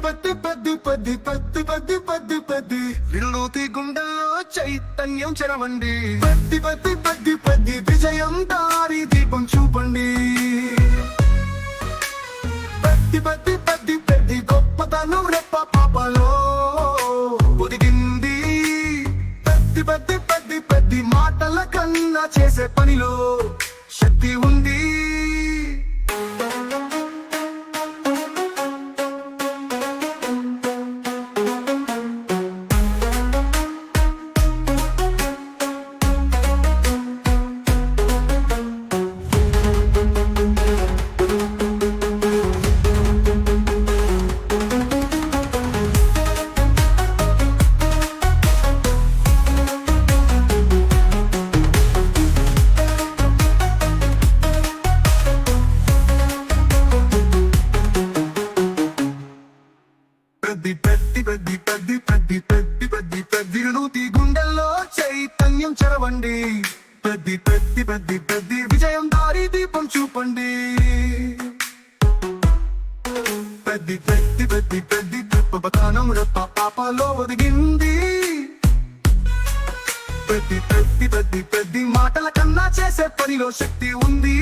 పద్ది వినూతి గుండెల్లో చైతన్యం చెరవండి. పద్ది విజయం దారి దీపం చూపండి. పద్ది గొప్పతనం రెప్ప పాపలో ఒదిగింది. పద్ది మాటల కన్నా చేసే పనిలో శక్తి ఉంది. వినూతి గుండెల్లో చైతన్యం చెరవండి. పద్ది విజయం దారి దీపం చూపండి. పద్ది గొప్పతనం రెప్ప పాపలో ఒదిగింది. పద్ది మాటల కన్నా చేసే పనిలో శక్తి ఉంది.